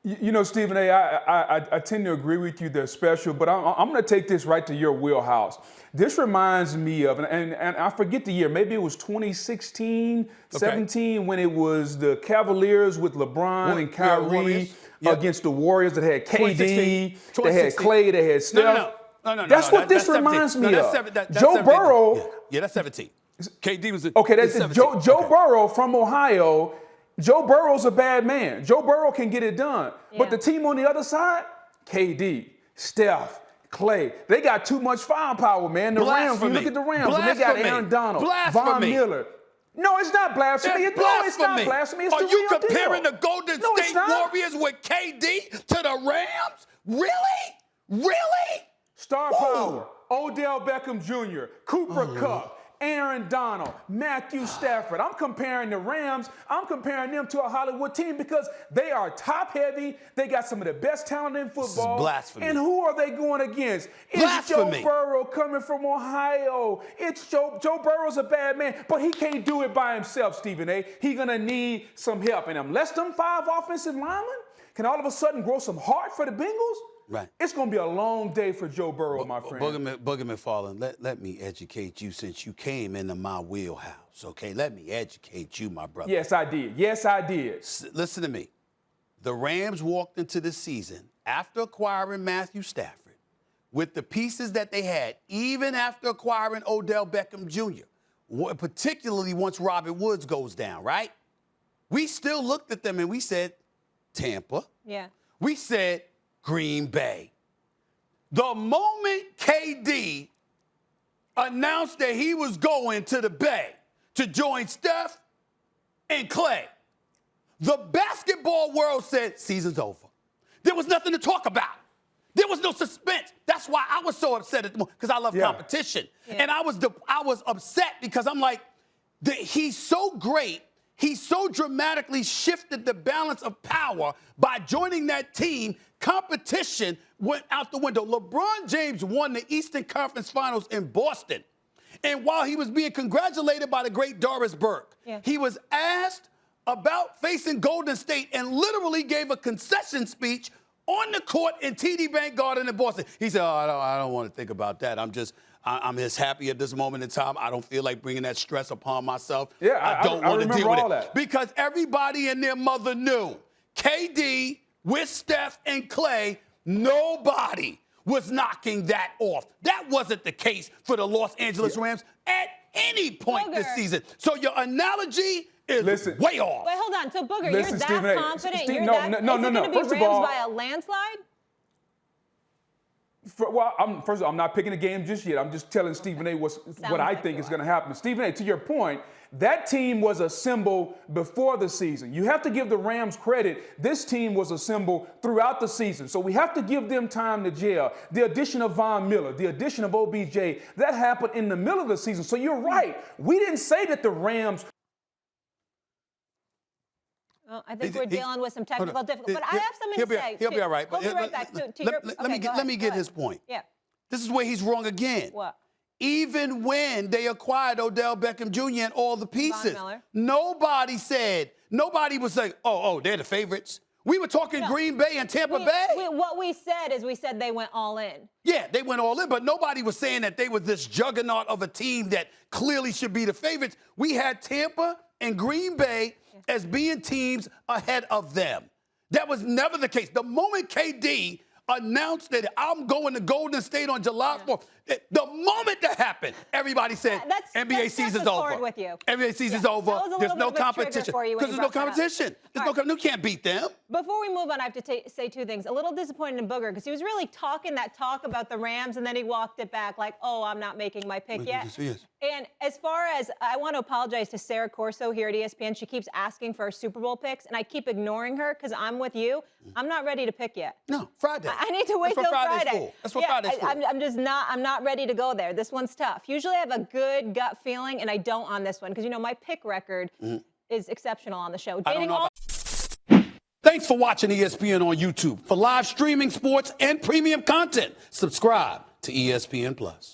You know, Stephen A., I tend to agree with you. They're special, but I'm going to take this right to your wheelhouse. This reminds me of, and I forget the year, maybe it was 2016, 17, when it was the Cavaliers with LeBron and Kyrie against the Warriors that had KD, they had Clay, they had Steph. No. That's what this reminds me of. Joe Burrow. Yeah, that's 17. KD was okay. That's Joe Burrow from Ohio. Joe Burrow's a bad man. Joe Burrow can get it done. Yeah. But the team on the other side, KD, Steph, Clay, they got too much firepower, man. The Rams, you look at the Rams, and they got Aaron Donald, Von Miller. No, it's not blasphemy. No, it's not blasphemy. It's Are the you real comparing deal. the Golden State Warriors with KD to the Rams? Really? Really? Star power, Odell Beckham Jr., Cooper Kupp, Aaron Donald, Matthew Stafford. I'm comparing the Rams, I'm comparing them to a Hollywood team because they are top heavy. They got some of the best talent in football. This is blasphemy. And who are they going against? It's Joe Burrow coming from Ohio. It's Joe Burrow's a bad man, but he can't do it by himself, Stephen A. He's going to need some help. And unless them 5 offensive linemen can all of a sudden grow some heart for the Bengals, right, it's going to be a long day for Joe Burrow, my friend. Booger McFarland, let me educate you since you came into my wheelhouse, okay? Let me educate you, my brother. Yes, I did. Yes, I did. Listen to me. The Rams walked into the season after acquiring Matthew Stafford with the pieces that they had, even after acquiring Odell Beckham Jr., particularly once Robert Woods goes down, right? We still looked at them and we said, Tampa. Yeah. We said, Green Bay. The moment KD announced that he was going to the Bay to join Steph and Clay, the basketball world said, season's over. There was nothing to talk about. There was no suspense. That's why I was so upset at the moment, because I love competition. Yeah. And I was upset because I'm like, he's so great. He so dramatically shifted the balance of power by joining that team. Competition went out the window. LeBron James won the Eastern Conference Finals in Boston. And while he was being congratulated by the great Doris Burke, he was asked about facing Golden State and literally gave a concession speech on the court in TD Bank Garden in Boston. He said, I don't want to think about that. I'm just happy at this moment in time. I don't feel like bringing that stress upon myself. Yeah, I don't want to deal with it. That. Because everybody and their mother knew KD with Steph and Clay, nobody was knocking that off. That wasn't the case for the Los Angeles Rams at any point this season. So your analogy is way off. Wait, hold on. So, Booger, you're that confident? Is it going to be First Rams of all, by a landslide? First of all, I'm not picking a game just yet. I'm just telling Stephen A. what I think is going to happen. Stephen A., to your point, that team was assembled before the season. You have to give the Rams credit. This team was assembled throughout the season. So we have to give them time to gel. The addition of Von Miller, the addition of OBJ, that happened in the middle of the season. So you're right. We didn't say that the Rams... Well, I think we're dealing with some technical difficulties, but I have something to say. He'll be all right. We'll be right back to your... Let me get his point. Yeah. This is where he's wrong again. What? Even when they acquired Odell Beckham Jr. and all the pieces, nobody was like, oh, they're the favorites. We were talking Green Bay and Tampa Bay. What we said is we said they went all in. Yeah, they went all in, but nobody was saying that they were this juggernaut of a team that clearly should be the favorites. We had Tampa and Green Bay as being teams ahead of them. That was never the case. The moment KD announced that I'm going to Golden State on July 4th, the moment that happened, everybody said NBA season's over. With you. NBA season's over. There's no competition. Because there's no competition. You can't beat them. Before we move on, I have to say two things. A little disappointed in Booger because he was really talking that talk about the Rams, and then he walked it back like, oh, I'm not making my pick yet. And as far as, I want to apologize to Sarah Corso here at ESPN. She keeps asking for our Super Bowl picks, and I keep ignoring her because I'm with you. I'm not ready to pick yet. No, Friday. I need to wait till Friday. That's what Friday's for. I'm not ready to go there. This one's tough. Usually I have a good gut feeling, and I don't on this one because, my pick record is exceptional on the show. Thanks for watching ESPN on YouTube. For live streaming, sports, and premium content, subscribe to ESPN+.